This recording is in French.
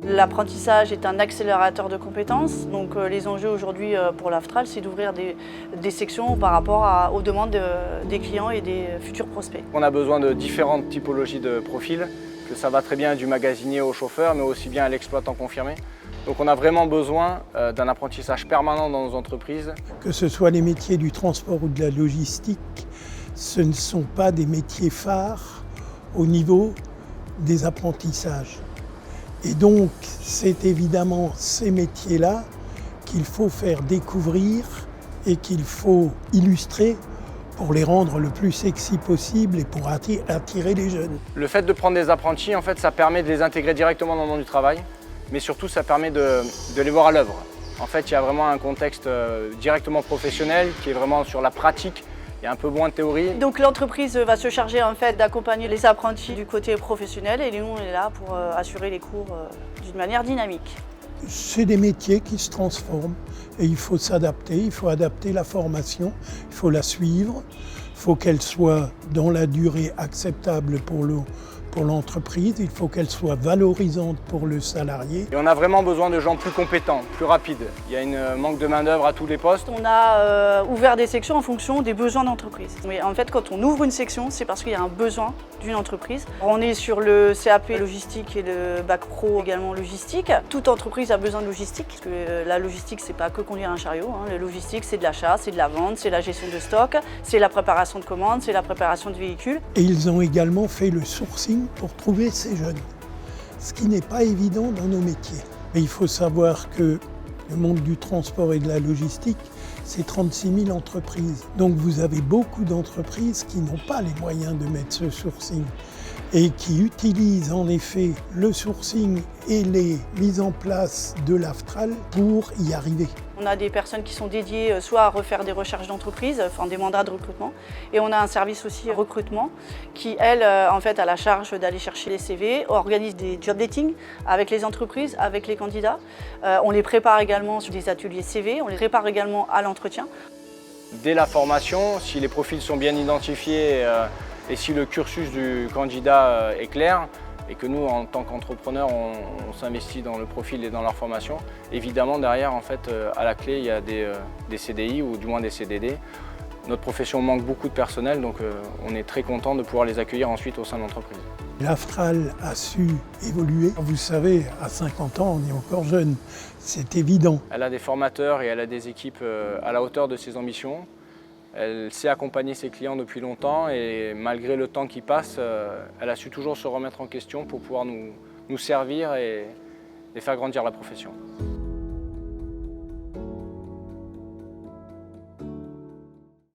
L'apprentissage est un accélérateur de compétences, donc les enjeux aujourd'hui pour l'Aftral, c'est d'ouvrir des sections par rapport aux demandes des clients et des futurs prospects. On a besoin de différentes typologies de profils, que ça va très bien du magasinier au chauffeur, mais aussi bien à l'exploitant confirmé. Donc on a vraiment besoin d'un apprentissage permanent dans nos entreprises. Que ce soit les métiers du transport ou de la logistique, ce ne sont pas des métiers phares au niveau des apprentissages. Et donc, c'est évidemment ces métiers-là qu'il faut faire découvrir et qu'il faut illustrer pour les rendre le plus sexy possible et pour attirer les jeunes. Le fait de prendre des apprentis, en fait, ça permet de les intégrer directement dans le monde du travail, mais surtout, ça permet de les voir à l'œuvre. En fait, il y a vraiment un contexte directement professionnel qui est vraiment sur la pratique. Il y a un peu moins de théorie. Donc l'entreprise va se charger en fait d'accompagner les apprentis du côté professionnel et nous on est là pour assurer les cours d'une manière dynamique. C'est des métiers qui se transforment et il faut s'adapter, il faut adapter la formation, il faut la suivre, il faut qu'elle soit dans la durée acceptable pour l'entreprise, il faut qu'elle soit valorisante pour le salarié. Et on a vraiment besoin de gens plus compétents, plus rapides. Il y a un manque de main-d'œuvre à tous les postes. On a ouvert des sections en fonction des besoins d'entreprise. Mais en fait, quand on ouvre une section, c'est parce qu'il y a un besoin d'une entreprise. On est sur le CAP logistique et le bac pro également logistique. Toute entreprise a besoin de logistique, parce que la logistique, c'est pas que conduire un chariot. La logistique, c'est de l'achat, c'est de la vente, c'est la gestion de stock, c'est la préparation de commandes, c'est la préparation de véhicules. Et ils ont également fait le sourcing pour trouver ces jeunes, ce qui n'est pas évident dans nos métiers. Et il faut savoir que le monde du transport et de la logistique, c'est 36 000 entreprises. Donc vous avez beaucoup d'entreprises qui n'ont pas les moyens de mettre ce sourcing et qui utilisent en effet le sourcing et les mises en place de l'Aftral pour y arriver. On a des personnes qui sont dédiées soit à refaire des recherches d'entreprise, enfin des mandats de recrutement, et on a un service aussi recrutement qui, elle, en fait, a la charge d'aller chercher les CV, organise des job dating avec les entreprises, avec les candidats. On les prépare également sur des ateliers CV, on les prépare également à l'entretien. Dès la formation, si les profils sont bien identifiés et si le cursus du candidat est clair, et que nous, en tant qu'entrepreneurs, on s'investit dans le profil et dans leur formation. Évidemment, derrière, en fait, à la clé, il y a des CDI ou du moins des CDD. Notre profession manque beaucoup de personnel, donc on est très content de pouvoir les accueillir ensuite au sein de l'entreprise. L'Aftral a su évoluer. Vous savez, à 50 ans, on est encore jeune, c'est évident. Elle a des formateurs et elle a des équipes à la hauteur de ses ambitions. Elle sait accompagner ses clients depuis longtemps et malgré le temps qui passe, elle a su toujours se remettre en question pour pouvoir nous servir et faire grandir la profession.